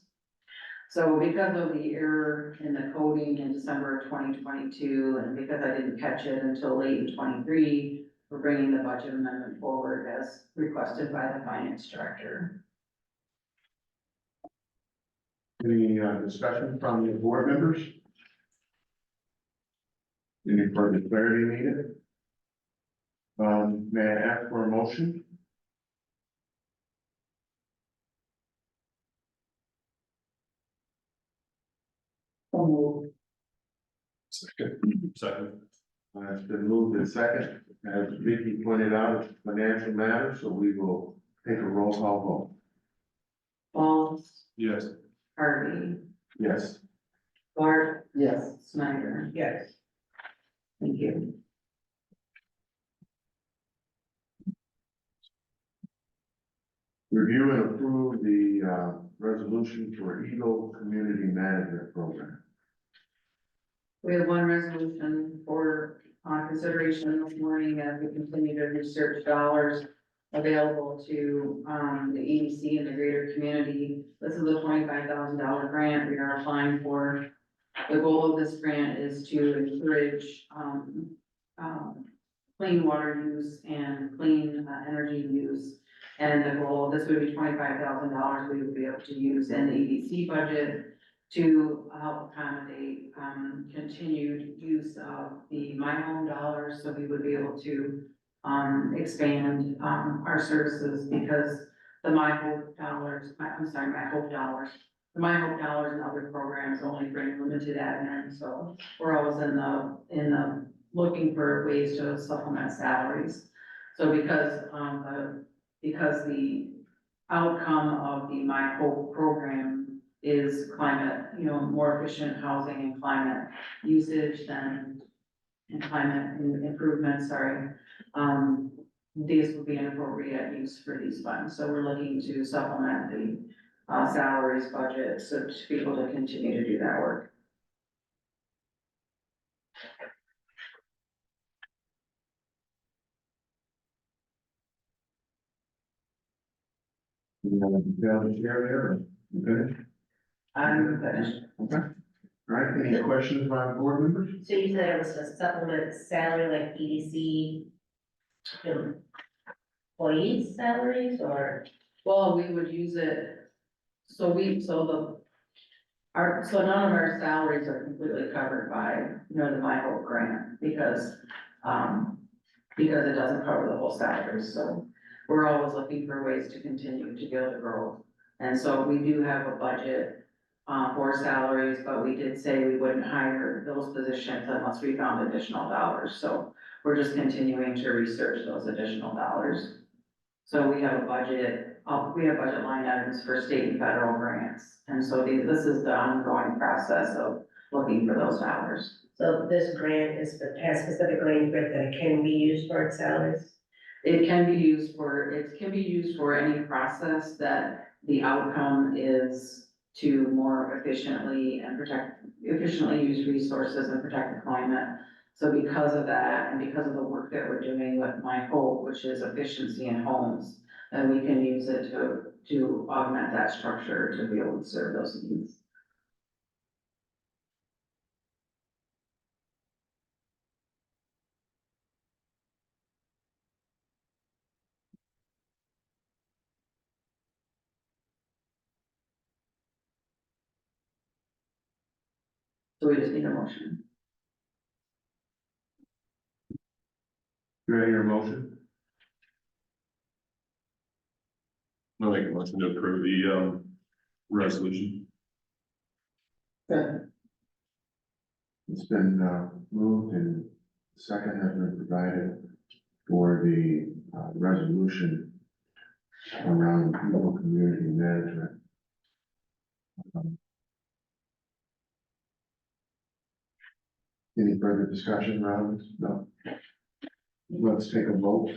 So because of the error in the coding in December of 2022, and because I didn't catch it until late in 23, we're bringing the budget amendment forward as requested by the finance director. Any discussion from the board members? Any further clarity needed? May I ask for a motion? Second. It's been moved in second, as Vicky pointed out, it's a financial matter, so we will take a roll call vote. Walls, Yes. Harvey, Yes. Clark, Yes. Snyder. Yes. Thank you. Review and approve the, resolution for Eagle Community Management Program. We have one resolution for, consideration this morning as we continue to research dollars available to, the EDC and the greater community. This is a $25,000 grant we are applying for. The goal of this grant is to encourage, clean water use and clean, energy use. And the goal, this would be $25,000 we would be able to use in the EDC budget to help accommodate, continued use of the My Home dollars, so we would be able to, expand, our services, because the My Hope dollars, My Hope dollars, the My Hope dollars and other programs only bring limited admin, so we're always in the looking for ways to supplement salaries. So because the outcome of the My Hope program is climate, more efficient housing and climate usage and climate improvement, these would be an appropriate use for these funds. So we're looking to supplement the salaries budget, so to be able to continue to do that work. You want to tell the share there, or you finished? I'm finished. Okay. All right, any questions by board members? So you said it was to supplement salary like EDC employees' salaries or? Well, we would use it, so none of our salaries are completely covered by, the My Hope grant, because it doesn't cover the whole salaries, so we're always looking for ways to continue to be able to grow. And so we do have a budget, for salaries, but we did say we wouldn't hire those positions unless we found additional dollars, so we're just continuing to research those additional dollars. So we have a budget, we have budget line items for state and federal grants, and so this is the ongoing process of looking for those dollars. So this grant has specific arrangement that it can be used for its salaries? It can be used for any process that the outcome is to more efficiently use resources and protect the climate. So because of that, and because of the work that we're doing with My Hope, which is efficiency in homes, then we can use it to augment that structure to be able to serve those needs. So we just need a motion. Do I hear a motion? I'll make a motion to approve the, resolution. It's been, moved and second has been provided for the, resolution around Eagle Community Management. Any further discussion around this? No. Let's take a vote.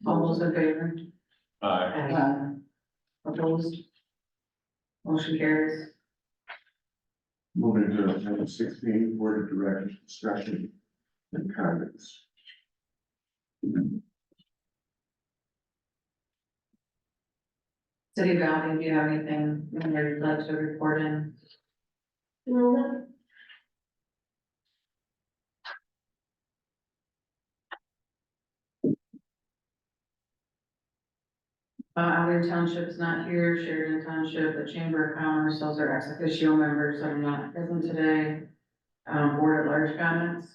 All those in favor? Aye. Opposed? Motion carries. Moving to number 16, Board of Directors discussion and comments. City of Albion, do you have anything you'd like to report in? No. Albion Township is not here, Sheridan Township, the Chamber of Commerce, those are ex officio members that are not present today. Board at large comments?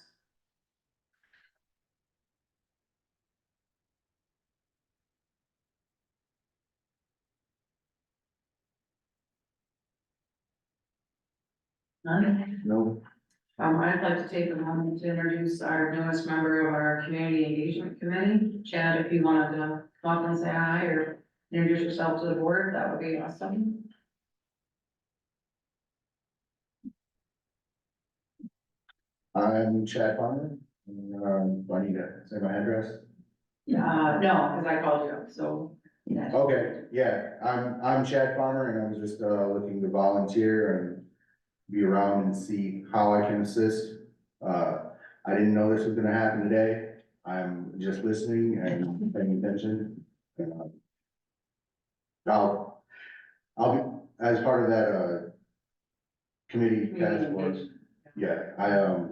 None? No. I'd like to take a moment to introduce our newest member of our Community Engagement Committee. Chad, if you wanted to come up and say hi or introduce yourself to the board, that would be awesome. I'm Chad Farmer. Do I need to say my address? No, because I called you, so. yeah. Okay, yeah, I'm Chad Farmer and I was just, looking to volunteer and be around and see how I can assist. I didn't know this was gonna happen today. I'm just listening and paying attention. I'll be, as part of that, committee task force, yeah, I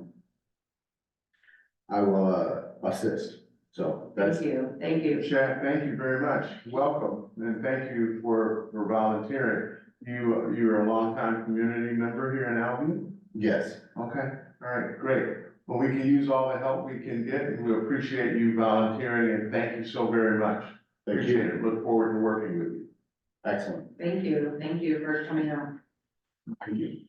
will, assist. So that's. Thank you. Chad, thank you very much. Welcome, and thank you for volunteering. You're a longtime community member here in Albion? Yes. Okay, all right, great. Well, we can use all the help we can get, and we appreciate you volunteering, and thank you so very much. Appreciate it. Look forward to working with you. Excellent. Thank you for coming out. Thank you.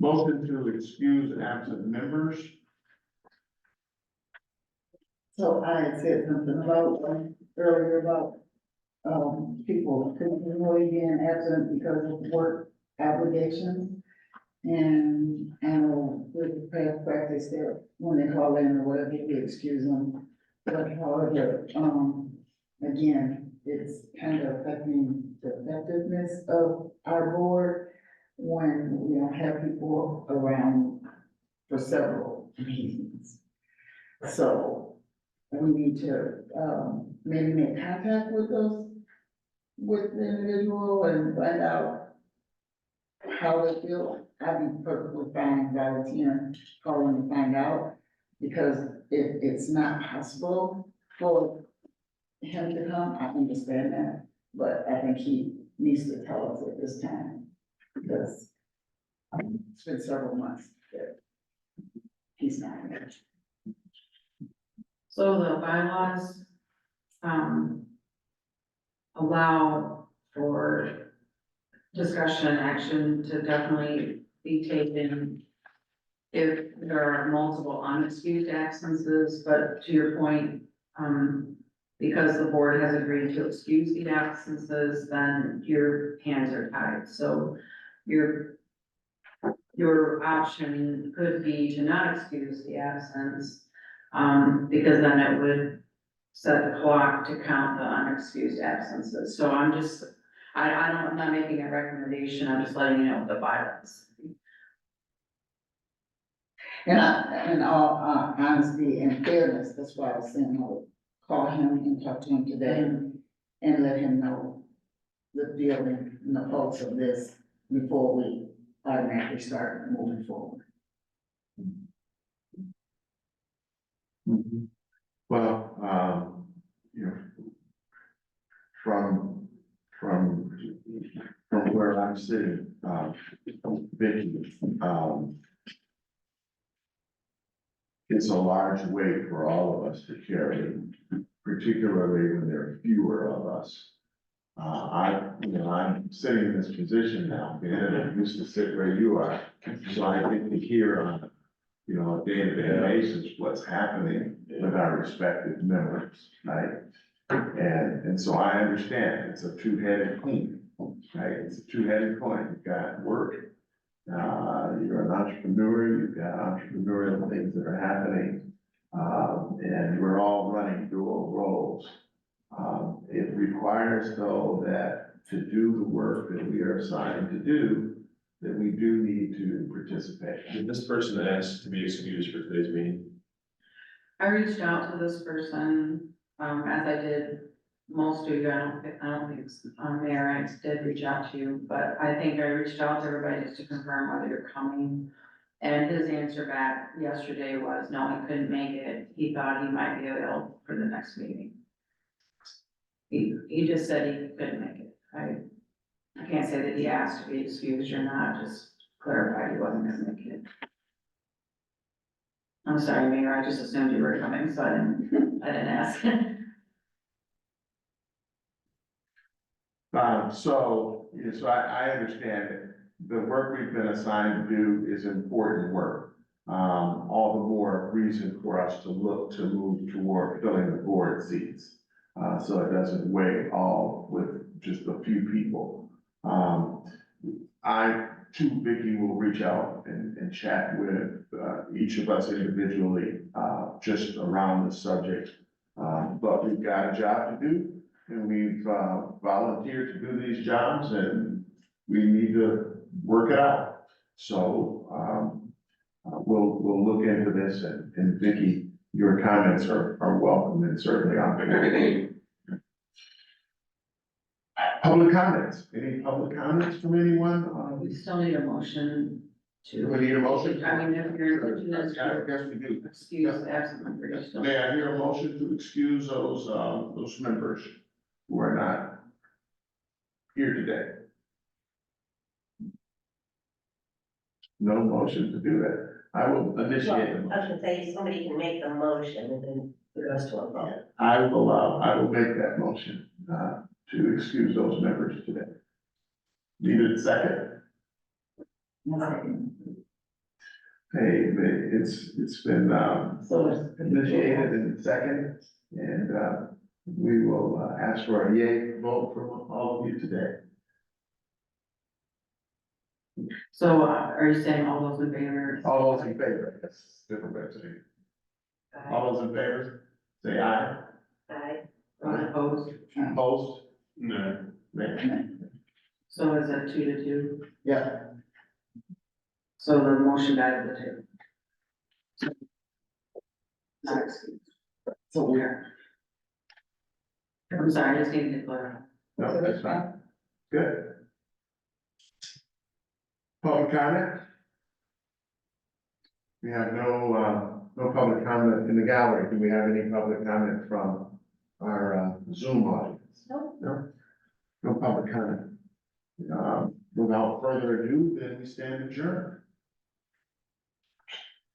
Motion to excuse absent members. So I had said something about, earlier about, people continually being absent because of work obligations. And I know with the past practice there, when they call in or whatever, we excuse them. But however, again, it's kind of affecting the effectiveness of our board when we don't have people around for several meetings. So we need to, maybe make contact with with the individual and find out how they feel. I'd be perfectly fine volunteering, calling to find out, because if it's not possible for him to come, I understand that, but I think he needs to tell us at this time, because it's been several months that he's not here. So the bylaws, allow for discussion and action to definitely be taken if there are multiple unexcused absences, but to your point, because the board has agreed to excuse the absences, then your hands are tied. So your option could be to not excuse the absence, because then it would set the clock to count the unexcused absences. So I'm not making a recommendation, I'm just letting you know the bylaws. And in all honesty and fairness, that's why I was saying I would call him and talk to him today and let him know the feeling and the pulse of this before we automatically start moving forward. Well, you know, from where I'm sitting, Vicky, it's a large weight for all of us to carry, particularly when there are fewer of us. I'm sitting in this position now, and I used to sit where you are, so I get to hear on, a day-to-day basis what's happening with our respective members, right? And so I understand, it's a two-headed coin, right? It's a two-headed coin. You've got work, you're an entrepreneur, you've got entrepreneurial things that are happening, and we're all running dual roles. It requires, though, that to do the work that we are assigned to do, that we do need to participate. Did this person ask to be excused for today's meeting? I reached out to this person, as I did most of you, I don't think, Mayor Ranks did reach out to you, but I think I reached out to everybody just to confirm whether you're coming. And his answer back yesterday was, no, he couldn't make it, he thought he might be available for the next meeting. He just said he couldn't make it. I can't say that he asked to be excused or not, just clarified he wasn't gonna make it. I'm sorry, Mayor, I just assumed you were coming, so I didn't ask. So I understand that the work we've been assigned to do is important work. All the more reason for us to look to move toward filling the board seats. So it doesn't weigh all with just a few people. I too, Vicky will reach out and chat with, each of us individually, just around the subject. But we've got a job to do, and we've, volunteered to do these jobs, and we need to work it out. So, we'll look into this, and Vicky, your comments are welcome and certainly on behalf. Public comments, any public comments from anyone? We still need a motion to. We need a motion? I mean, if your intention is I to guess we do. excuse absent members. May I hear a motion to excuse those members who are not here today? No motion to do that. I will initiate the Well, I motion. was gonna say, somebody can make the motion and then it goes to a vote. I will make that motion, to excuse those members today. Needed a second? Hey, it's been, initiated in second, and, we will, ask for a yay vote from all of you today. So, are you saying all those in favor? All those in favor, that's different way of saying it. All those in favor, say aye. Aye. Those opposed? Opposed? No. Nay. So is that 2-2? Yeah, So the motion died at the table. Not excused. so we're, I'm sorry, I just needed to clarify. No, that's fine. Good. Public comment? We have no public comment in the gallery. Do we have any public comment from our, Zoom audience? Nope. No? No public comment. Without further ado, then we stand adjourned.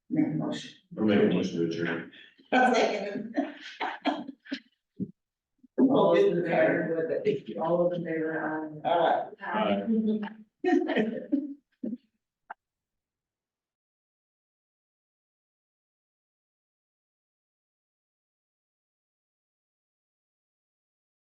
make a motion. I'll make a motion to adjourn. All those in favor? All those in favor, All right. Aye.